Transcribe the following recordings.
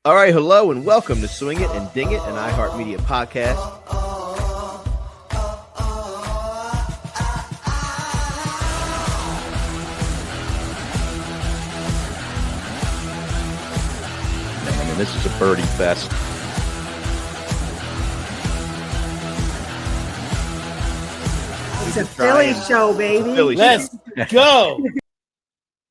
All right, hello and welcome to Swing It and Ding It, an iHeartMedia podcast. Man, this is a birdie fest. It's a Philly show, baby. Let's go.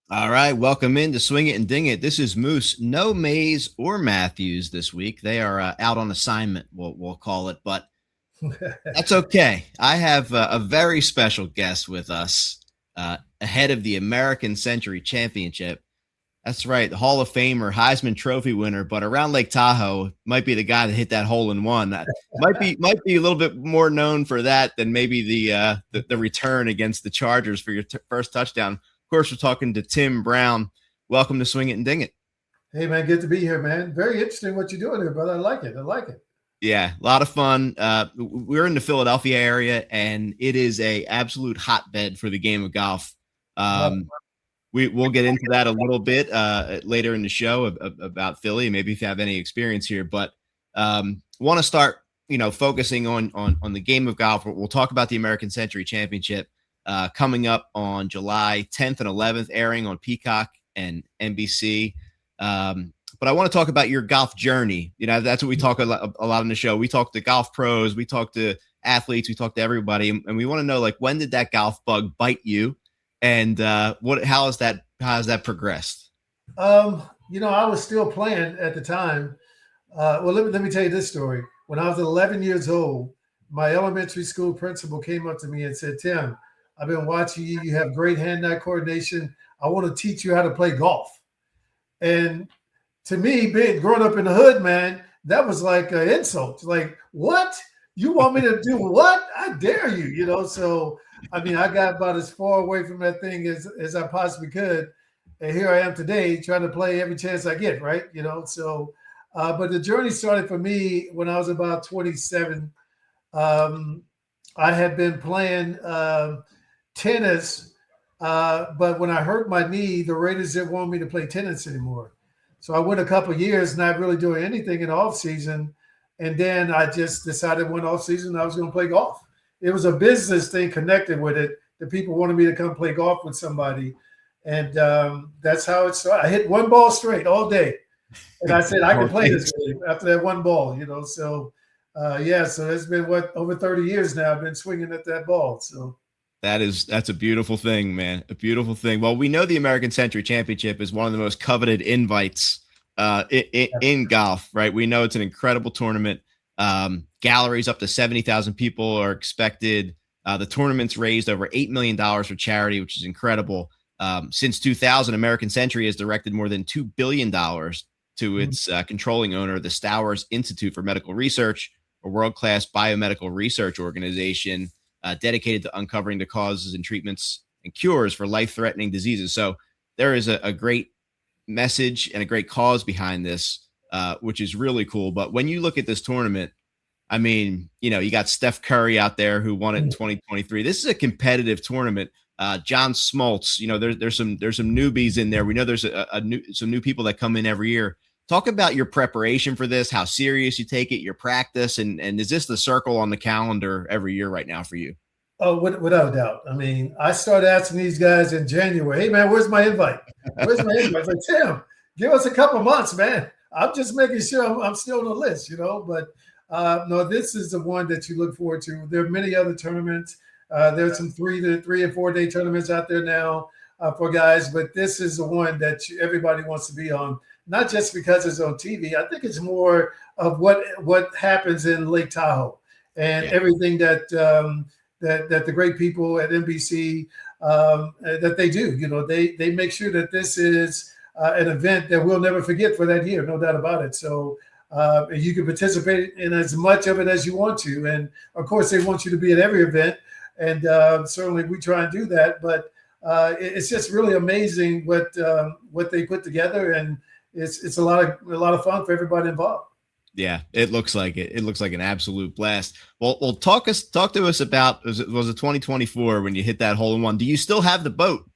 All right, welcome in to Swing It and Ding It. This is Moose. No Mays or Matthews this week. They are out on assignment, we'll call it, but that's okay. I have a very special guest with us ahead of the American Century Championship. That's right, the Hall of Famer, Heisman Trophy winner, but around Lake Tahoe might be the guy that hit that hole in one. Might be a little bit more known for that than maybe the return against the Chargers for your first touchdown. Of course, we're talking to Tim Brown. Welcome to Swing It and Ding It. Hey, man, good to be here, man. Very interesting what you're doing here, brother. I like it. Yeah, a lot of fun. We're in the Philadelphia area, and it is a absolute hotbed for the game of golf. We'll get into that a little bit later in the show about Philly, maybe if you have any experience here. But want to start, focusing on the game of golf. We'll talk about the American Century Championship. Coming up on July 10th and 11th, airing on Peacock and NBC. But I want to talk about your golf journey. That's what we talk a lot on the show. We talk to golf pros, we talk to athletes, we talk to everybody, and we want to know, when did that golf bug bite you, and how has that progressed? I was still playing at the time. Let me tell you this story. When I was 11 years old, my elementary school principal came up to me and said, "Tim, I've been watching you. You have great hand-eye coordination. I want to teach you how to play golf." And to me, growing up in the hood, man, that was like an insult. Like, what? You want me to do what? I dare you, So, I got about as far away from that thing as I possibly could. And here I am today trying to play every chance I get, right? So, but the journey started for me when I was about 27. I had been playing tennis, but when I hurt my knee, the Raiders didn't want me to play tennis anymore. So I went a couple of years not really doing anything in the off season, and then I just decided one off season I was going to play golf. It was a business thing connected with it. The people wanted me to come play golf with somebody, and that's how it started. I hit one ball straight all day, and I said I can play this game after that one ball. So so it's been over 30 years now. I've been swinging at that ball. So. That's a beautiful thing, man. A beautiful thing. Well, we know the American Century Championship is one of the most coveted invites in golf, right? We know it's an incredible tournament. Galleries up to 70,000 people are expected. The tournament's raised over $8 million for charity, which is incredible. Since 2000, American Century has directed more than $2 billion to its controlling owner, the Stowers Institute for Medical Research, a world-class biomedical research organization dedicated to uncovering the causes and treatments and cures for life-threatening diseases. So there is a great message and a great cause behind this, which is really cool. But when you look at this tournament, you got Steph Curry out there who won it in 2023. This is a competitive tournament. John Smoltz, there's some newbies in there. We know there's some new people that come in every year. Talk about your preparation for this, how serious you take it, your practice, and is this the circle on the calendar every year right now for you? Oh, without a doubt. I started asking these guys in January, "Hey, man, where's my invite? Where's my invite?" I was like, "Tim, give us a couple months, man. I'm just making sure I'm still on the list, But no, this is the one that you look forward to. There are many other tournaments. There's some 3 and 4 day tournaments out there now for guys, but this is the one that everybody wants to be on. Not just because it's on TV. I think it's more of what happens in Lake Tahoe and everything that the great people at NBC that they do. They make sure that this is an event that we'll never forget for that year, no doubt about it. So you can participate in as much of it as you want to, and of course they want you to be at every event, and certainly we try and do that. But it's just really amazing what they put together, and it's a lot of fun for everybody involved. Yeah, it looks like it. It looks like an absolute blast. Well, talk to us about was it 2024 when you hit that hole in one? Do you still have the boat?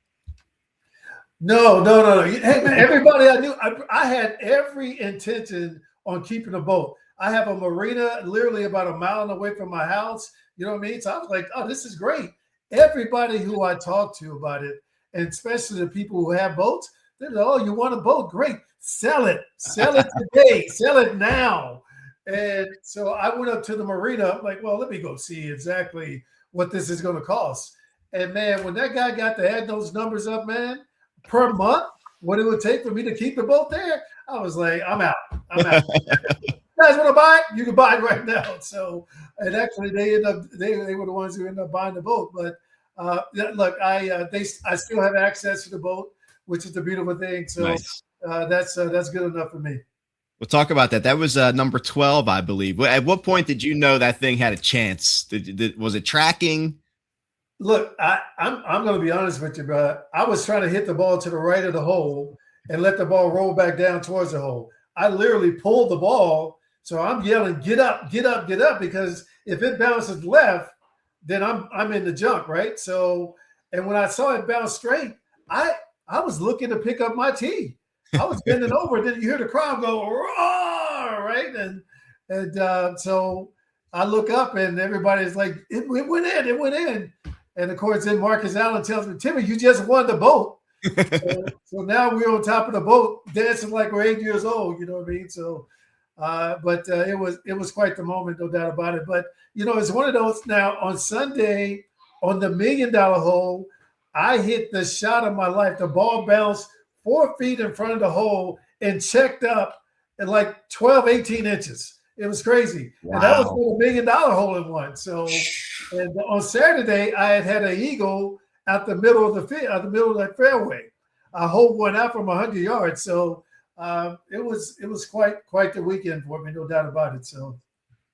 No. Hey, man, everybody I knew, I had every intention on keeping the boat. I have a marina literally about a mile away from my house. You know what I mean? So I was like, oh, this is great. Everybody who I talked to about it, and especially the people who have boats, they're like, oh, you want a boat? Great. Sell it. Sell it today. Sell it now. And so I went up to the marina. I'm like, well, let me go see exactly what this is going to cost. And man, when that guy got to add those numbers up, man, per month, what it would take for me to keep the boat there, I was like, I'm out. You guys want to buy it? You can buy it right now. So, and actually, they were the ones who ended up buying the boat. But look, I still have access to the boat, which is the beautiful thing. So nice. That's good enough for me. We'll talk about that. That was number 12, I believe. At what point did you know that thing had a chance? Was it tracking? Look, I'm going to be honest with you, bro. I was trying to hit the ball to the right of the hole and let the ball roll back down towards the hole. I literally pulled the ball, so I'm yelling, "Get up, get up, get up!" Because if it bounces left, then I'm in the junk, right? So, and when I saw it bounce straight, I was looking to pick up my tee. I was bending over, then you hear the crowd go roar, right? And so I look up, and everybody's like, "It went in, it went in." And of course, then Marcus Allen tells me, "Timmy, you just won the boat." So now we're on top of the boat, dancing like we're 8 years old. You know what I mean? So, but it was quite the moment, no doubt about it. But it's one of those. Now on Sunday, on the $1 million hole, I hit the shot of my life. The ball bounced 4 feet in front of the hole and checked up at like 12, 18 inches. It was crazy. Wow. And that was for $1 million hole in one. So, and on Saturday, I had an eagle out the middle of the middle of that fairway. I hole one out from 100 yards. So it was quite the weekend for me, no doubt about it. So.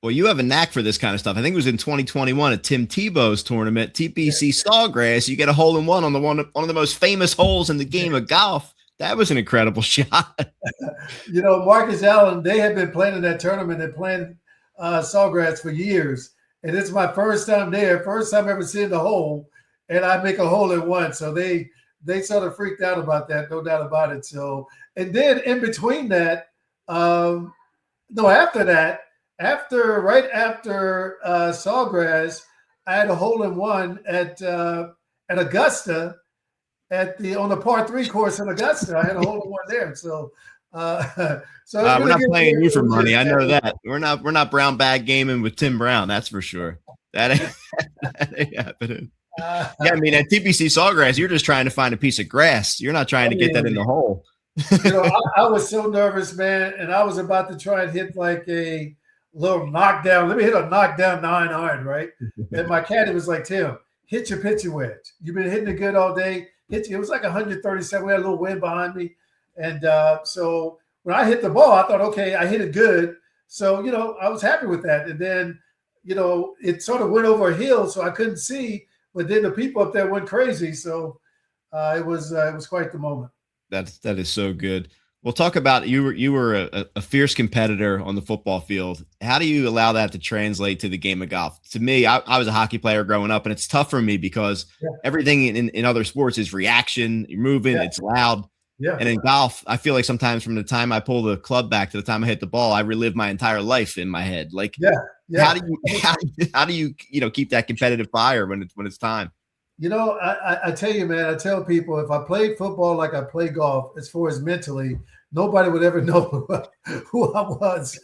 Well, you have a knack for this kind of stuff. I think it was in 2021 at Tim Tebow's tournament, TPC Sawgrass. You get a hole in one on one of the most famous holes in the game of golf. That was an incredible shot. Marcus Allen, they have been playing in that tournament and playing Sawgrass for years. And it's my first time there, first time ever seeing the hole, and I make a hole in one. So they sort of freaked out about that, no doubt about it. So, and then in between that, right after Sawgrass, I had a hole in one at Augusta. On the par 3 course in Augusta, I had a hole in one there. So, we're not playing you for money. I know that we're not brown bag gaming with Tim Brown. That's for sure. That ain't happening. Yeah, I mean at TPC Sawgrass, you're just trying to find a piece of grass. You're not trying to get that in the hole. I was so nervous, man, and I was about to try and hit like a little knockdown. Let me hit a knockdown 9 iron, right? And my caddy was like, "Tim, hit your pitching wedge. You've been hitting it good all day. It was like 137. We had a little wind behind me. And so when I hit the ball, I thought, okay, I hit it good. So, I was happy with that. And then, it sort of went over a hill, so I couldn't see. But then the people up there went crazy. So it was quite the moment. That is so good. We'll talk about you were a fierce competitor on the football field. How do you allow that to translate to the game of golf? To me, I was a hockey player growing up, and it's tough for me because everything in other sports is reaction. You're moving, it's loud. Yeah. And in golf, I feel like sometimes from the time I pull the club back to the time I hit the ball, I relive my entire life in my head. Like, how do you keep that competitive fire when it's time? I tell you, man, I tell people if I played football like I play golf, as far as mentally, nobody would ever know who I was.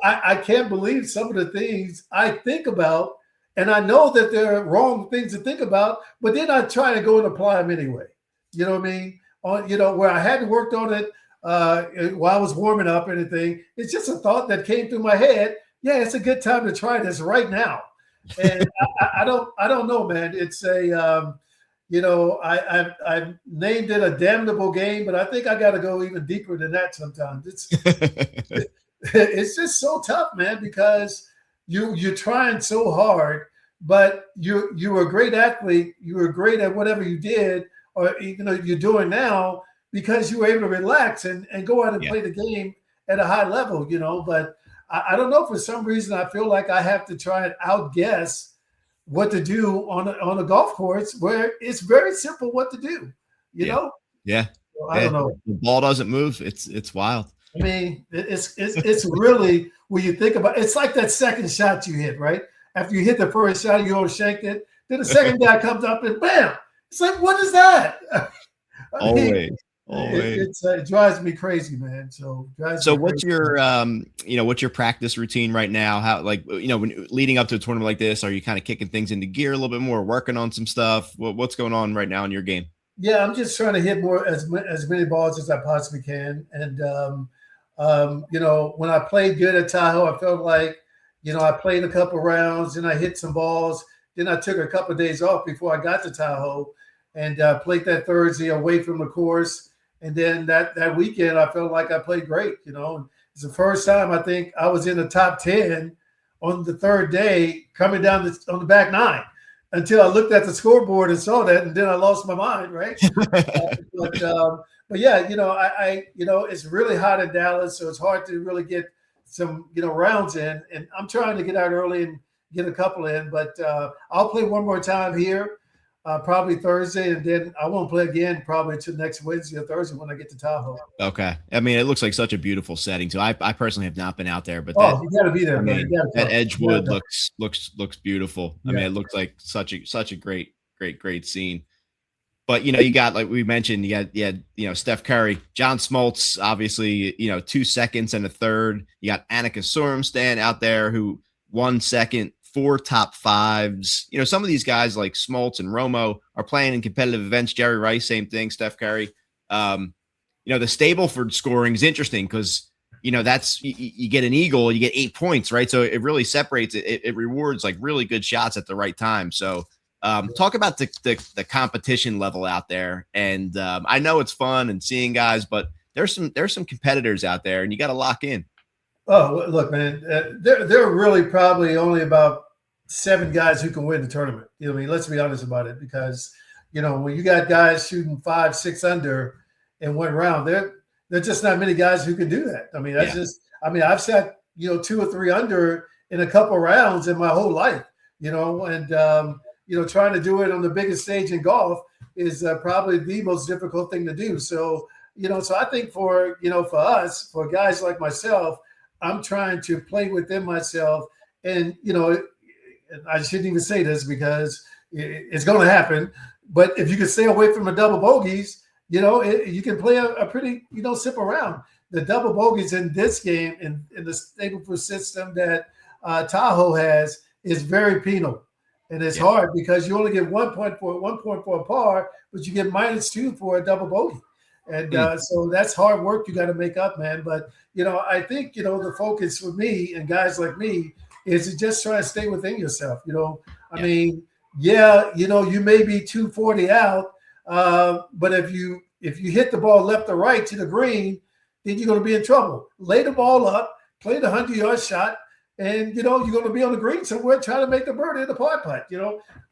I can't believe some of the things I think about, and I know that they're wrong things to think about, but then I try to go and apply them anyway. You know what I mean? Where I hadn't worked on it while I was warming up or anything. It's just a thought that came through my head. Yeah, it's a good time to try this right now. And I don't know, man. It's I've named it a damnable game, but I think I got to go even deeper than that sometimes. It's just so tough, man, because you're trying so hard, but you were a great athlete. You were great at whatever you did, or you're doing now because you were able to relax and go out and play the game at a high level. But I don't know, for some reason I feel like I have to try and outguess what to do on a golf course where it's very simple what to do. You know, Yeah. So I don't know. The ball doesn't move. It's wild. I mean, it's really, when you think about it, it's like that second shot you hit, right? After you hit the first shot, you overshanked it. Then the second guy comes up and bam! It's like, what is that? Always. It drives me crazy, man. So what's your what's your practice routine right now? How, like, when leading up to a tournament like this, are you kind of kicking things into gear a little bit more, working on some stuff? What's going on right now in your game? Yeah, I'm just trying to hit as many balls as I possibly can. And when I played good at Tahoe, I felt like, I played a couple rounds and I hit some balls. Then I took a couple of days off before I got to Tahoe, and played that Thursday away from the course. And then that weekend, I felt like I played great. It's the first time I think I was in the top 10 on the third day, coming down on the back nine, until I looked at the scoreboard and saw that, and then I lost my mind, right? But yeah, it's really hot in Dallas, so it's hard to really get some, rounds in. And I'm trying to get out early and get a couple in, but I'll play one more time here, probably Thursday, and then I won't play again probably until next Wednesday or Thursday when I get to Tahoe. Okay. I mean, it looks like such a beautiful setting too. I personally have not been out there, but you got to be there, man. That Edgewood looks beautiful. Yeah. I mean, it looks like such a great scene. But you got, like we mentioned, you had Steph Curry, John Smoltz, obviously, 2 seconds and a third. You got Annika Sorenstam out there, who 1 second, 4 top fives. Some of these guys like Smoltz and Romo are playing in competitive events. Jerry Rice, same thing. Steph Curry. The Stableford scoring is interesting because that's you get an eagle, you get 8 points, right? So it really separates it. It rewards like really good shots at the right time. So talk about the competition level out there. And I know it's fun and seeing guys, but there's some competitors out there, and you got to lock in. Oh, look, man, there are really probably only about 7 guys who can win the tournament. Let's be honest about it, because, when you got guys shooting 5, 6 under in one round, there's just not many guys who can do that. I mean, I've sat, 2 or 3 under in a couple rounds in my whole life, and, trying to do it on the biggest stage in golf is probably the most difficult thing to do. So, so I think for us, for guys like myself, I'm trying to play within myself, and I shouldn't even say this because it's going to happen. But if you can stay away from the double bogeys, you can play a pretty simple round. The double bogeys in this game, in the Stableford system that Tahoe has, is very penal, and it's hard because you only get 1 point for a par, but you get -2 for a double bogey. And so that's hard work you got to make up, man. But, I think, the focus for me and guys like me is to just try to stay within yourself. I mean, you may be 240 out, but if you hit the ball left or right to the green, then you're going to be in trouble. Lay the ball up, play the 100-yard shot, and, you're going to be on the green somewhere trying to make the birdie in the par putt.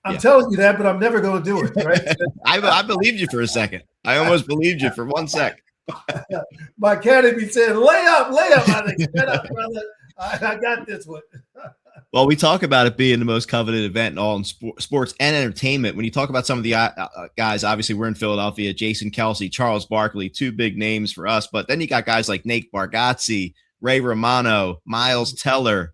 I'm telling you that, but I'm never going to do it, right? I believed you for a second. I almost believed you for 1 sec. My caddy be saying, lay up. I think, get up, brother. I got this one. Well, we talk about it being the most coveted event in all in sports and entertainment. When you talk about some of the guys, obviously we're in Philadelphia, Jason Kelsey, Charles Barkley, 2 big names for us. But then you got guys like Nate Bargatze, Ray Romano, Miles Teller.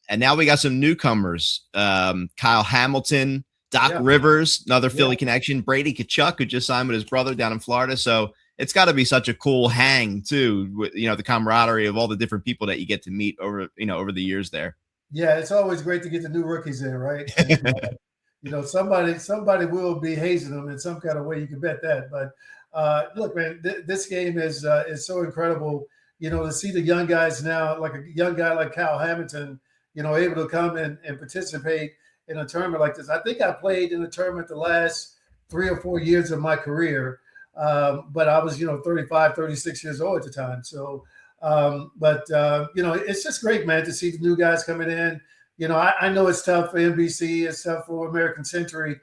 And now we got some newcomers, Kyle Hamilton, Doc Rivers, another Philly connection, Brady Tkachuk, who just signed with his brother down in Florida. So it's got to be such a cool hang too, with, the camaraderie of all the different people that you get to meet over the years there. Yeah, it's always great to get the new rookies in, right? And, somebody will be hazing them in some kind of way. You can bet that. But look, man, this game is so incredible. To see the young guys now, like a young guy like Kyle Hamilton, able to come and participate in a tournament like this. I think I played in a tournament the last 3 or 4 years of my career, but I was, 35, 36 years old at the time. So, it's just great, man, to see the new guys coming in. I know it's tough for NBC, it's tough for American Century,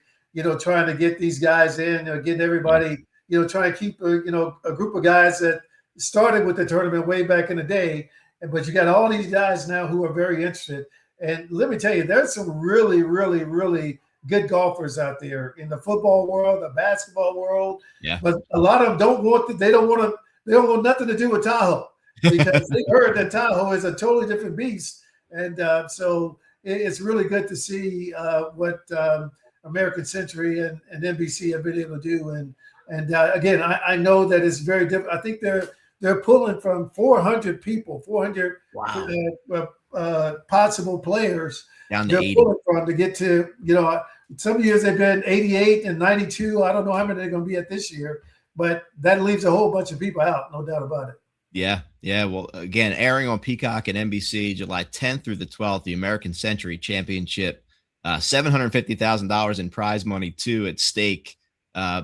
trying to get these guys in, getting everybody, trying to keep, a group of guys that started with the tournament way back in the day. But you got all these guys now who are very interested. And let me tell you, there's some really, really, really good golfers out there in the football world, the basketball world. Yeah. But a lot of them don't want nothing to do with Tahoe because they heard that Tahoe is a totally different beast. And so it's really good to see what American Century and NBC have been able to do. And again, I know that it's very different. I think they're pulling from 400 people, 400 possible players down to 80 from to get to, some years they've been 88 and 92. I don't know how many they're going to be at this year, but that leaves a whole bunch of people out. No doubt about it. Yeah. Yeah. Well, again, airing on Peacock and NBC, July 10th through the 12th, the American Century Championship, $750,000 in prize money too at stake.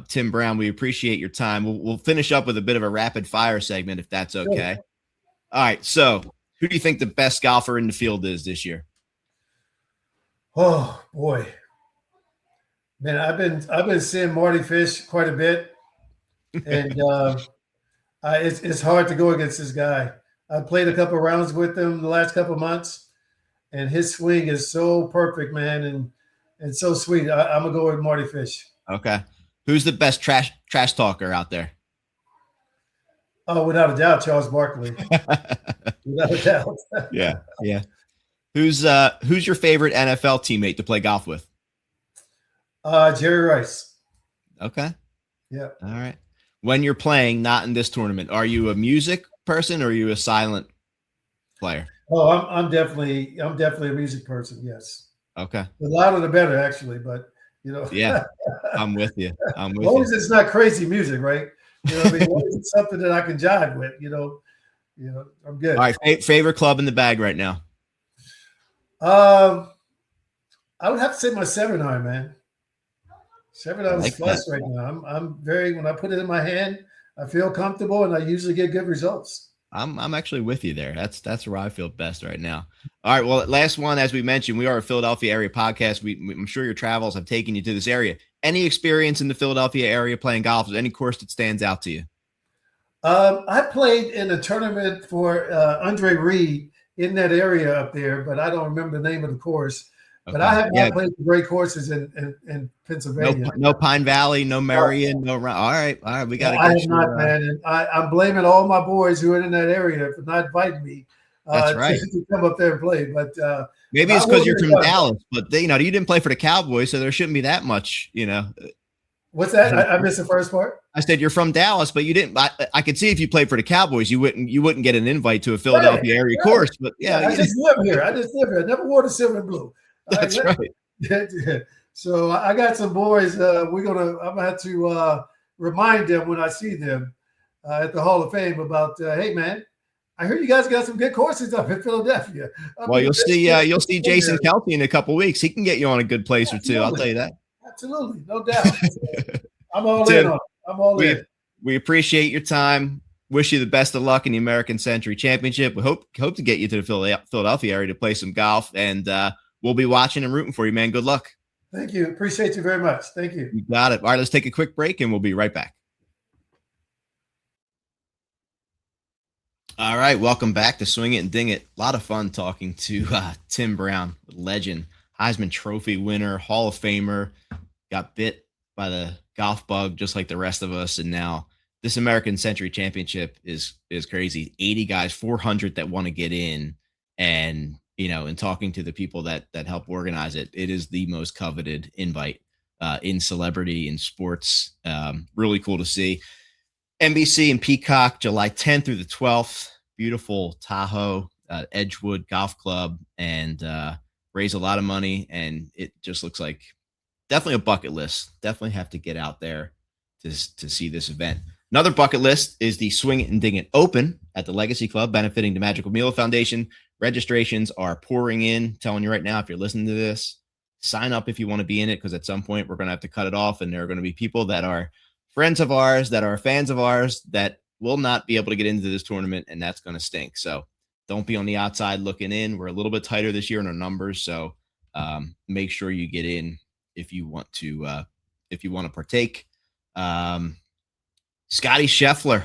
Tim Brown, we appreciate your time. We'll finish up with a bit of a rapid fire segment, if that's okay. Sure. All right. So who do you think the best golfer in the field is this year? Oh boy, man, I've been seeing Marty Fish quite a bit, and it's hard to go against this guy. I played a couple rounds with him the last couple of months, and his swing is so perfect, man, and so sweet. I'm gonna go with Marty Fish. Okay, who's the best trash talker out there? Oh, without a doubt, Charles Barkley. Without a doubt. Yeah. Who's your favorite NFL teammate to play golf with? Jerry Rice. Okay. Yeah. All right. When you're playing, not in this tournament, are you a music person or are you a silent player? Oh, I'm definitely a music person. Yes. Okay. The louder the better, actually. But Yeah, I'm with you. As long as it's not crazy music, right? As long as it's something that I can jive with, I'm good. All right. Favorite club in the bag right now? I would have to say my 7-iron, man. 7-iron is plus right now. I'm when I put it in my hand, I feel comfortable and I usually get good results. I'm actually with you there. That's where I feel best right now. All right. Well, last one, as we mentioned, we are a Philadelphia area podcast. I'm sure your travels have taken you to this area. Any experience in the Philadelphia area playing golf? Is there any course that stands out to you? I played in a tournament for Andre Reed in that area up there, but I don't remember the name of the course. Okay. But I have not played great courses in Pennsylvania. No Pine Valley, no Marion, no. All right. We got to. I have not, man. And I'm blaming all my boys who are in that area for not inviting me. That's right. To come up there and play, but maybe it's because you're from Dallas. But you didn't play for the Cowboys, so there shouldn't be that much. What's that? I missed the first part. I said you're from Dallas, but you didn't. I could see if you played for the Cowboys, you wouldn't get an invite to a Philadelphia area course. But I just live here. I I never wore the silver and blue. That's right. So I got some boys. I'm gonna have to remind them when I see them at the Hall of Fame about. Hey, man, I heard you guys got some good courses up in Philadelphia. Well, you'll see Jason Kelty in a couple of weeks. He can get you on a good place or two. I'll tell you that. Absolutely, no doubt. I'm all in on it. I'm all in. We appreciate your time. Wish you the best of luck in the American Century Championship. We hope to get you to the Philadelphia area to play some golf, and we'll be watching and rooting for you, man. Good luck. Thank you. Appreciate you very much. Thank you. You got it. All right, let's take a quick break, and we'll be right back. All right, welcome back to Swing It and Ding It. A lot of fun talking to Tim Brown, legend, Heisman Trophy winner, Hall of Famer, got bit by the golf bug just like the rest of us, and now this American Century Championship is crazy. 80 guys, 400 that want to get in, and in talking to the people that help organize it, it is the most coveted invite in celebrity, in sports. Really cool to see. NBC and Peacock, July 10th through the 12th. Beautiful Tahoe, Edgewood Golf Club, and raise a lot of money. And it just looks like definitely a bucket list. Definitely have to get out there to see this event. Another bucket list is the Swing It and Ding It Open at the Legacy Club, benefiting the Magical Mila Foundation. Registrations are pouring in. Telling you right now, if you're listening to this, sign up if you want to be in it, because at some point we're going to have to cut it off, and there are going to be people that are friends of ours, that are fans of ours, that will not be able to get into this tournament, and that's going to stink. So don't be on the outside looking in. We're a little bit tighter this year in our numbers, so make sure you get in if you want to partake. Scotty Scheffler,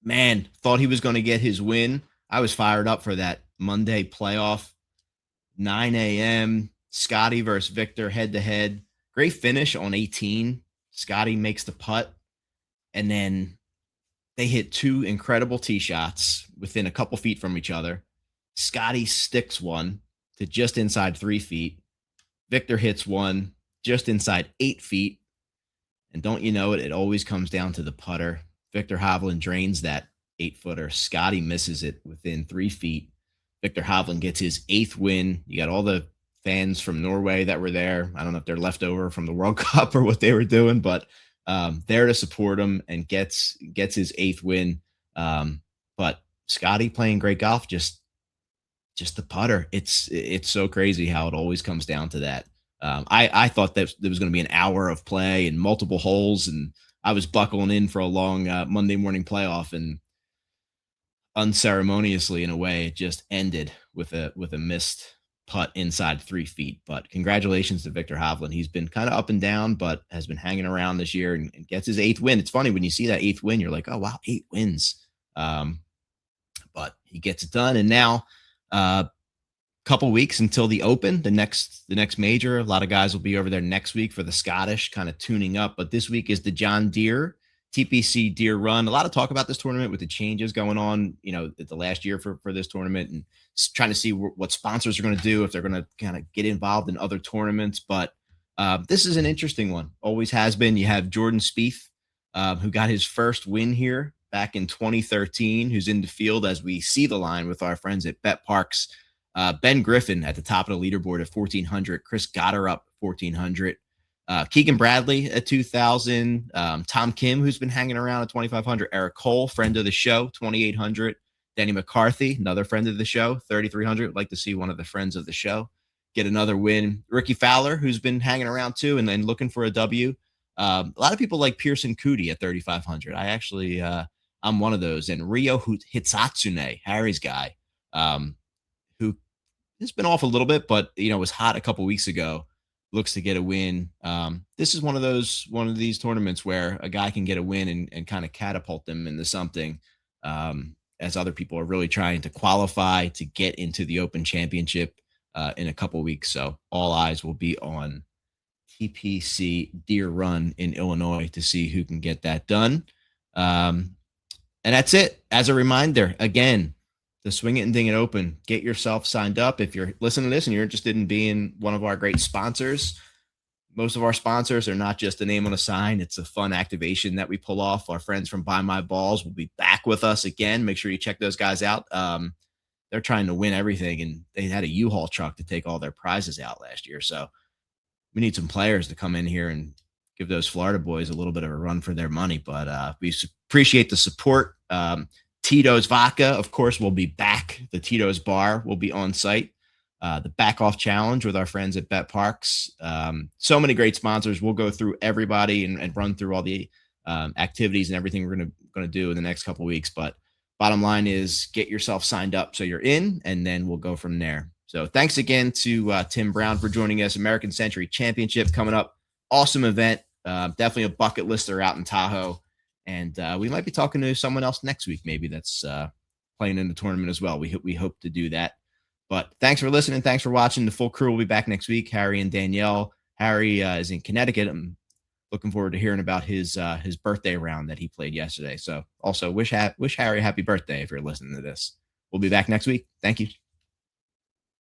man, thought he was going to get his win. I was fired up for that Monday playoff, 9 a.m. Scotty versus Viktor head to head. great finish on 18. Scotty makes the putt, and then they hit two incredible tee shots within a couple feet from each other. Scotty sticks one to just inside 3 feet. Viktor hits one just inside 8 feet. And don't you know it, it always comes down to the putter. Viktor Hovland drains that 8-footer. Scotty misses it within 3 feet. Viktor Hovland gets his 8th win. You got all the fans from Norway that were there. I don't know if they're left over from the World Cup or what they were doing, but there to support him and gets his 8th win. But Scotty playing great golf, just the putter. It's so crazy how it always comes down to that. I thought that there was going to be an hour of play and multiple holes, and I was buckling in for a long Monday morning playoff, and unceremoniously, in a way, it just ended with a missed putt inside 3 feet. But congratulations to Viktor Hovland. He's been kind of up and down, but has been hanging around this year and gets his 8th win. It's funny when you see that 8th win, you're like, oh wow, 8 wins. But he gets it done, and now couple weeks until the Open, the next major. A lot of guys will be over there next week for the Scottish, kind of tuning up. But this week is the John Deere TPC Deere Run. A lot of talk about this tournament with the changes going on, the last year for this tournament, and trying to see what sponsors are going to do, if they're going to kind of get involved in other tournaments. But this is an interesting one. Always has been. You have Jordan Spieth, who got his first win here back in 2013, who's in the field as we see the line with our friends at Bet Parx. Ben Griffin at the top of the leaderboard at 1,400. Chris Goddard up 1,400. Keegan Bradley at 2,000. Tom Kim, who's been hanging around at 2,500. Eric Cole, friend of the show, 2,800. Danny McCarthy, another friend of the show, 3,300. Like to see one of the friends of the show get another win. Ricky Fowler, who's been hanging around too and then looking for a W. A lot of people like Pearson Cootie at 3,500. I actually, I'm one of those. And Ryo Hitsatsune, Harry's guy, who has been off a little bit, but was hot a couple weeks ago. Looks to get a win. This is one of these tournaments where a guy can get a win and kind of catapult them into something, as other people are really trying to qualify to get into the Open Championship in a couple weeks. So all eyes will be on TPC Deere Run in Illinois to see who can get that done. And that's it. As a reminder, again, the Swing It and Ding It Open. Get yourself signed up. If you're listening to this and you're interested in being one of our great sponsors, most of our sponsors are not just a name on a sign. It's a fun activation that we pull off. Our friends from Buy My Balls will be back with us again. Make sure you check those guys out. They're trying to win everything, and they had a U-Haul truck to take all their prizes out last year. So we need some players to come in here and give those Florida boys a little bit of a run for their money. But we appreciate the support. Tito's Vodka, of course, will be back. The Tito's Bar will be on site. The Back Off Challenge with our friends at Bet Parx. So many great sponsors. We'll go through everybody and run through all the activities and everything we're going to do in the next couple of weeks. But bottom line is get yourself signed up so you're in, and then we'll go from there. So thanks again to Tim Brown for joining us. American Century Championship coming up. Awesome event. Definitely a bucket lister out in Tahoe. And we might be talking to someone else next week, maybe that's playing in the tournament as well. We hope to do that. But thanks for listening. Thanks for watching. The full crew will be back next week. Harry and Danielle. Harry is in Connecticut. I'm looking forward to hearing about his birthday round that he played yesterday. So also wish Harry happy birthday if you're listening to this. We'll be back next week. Thank you.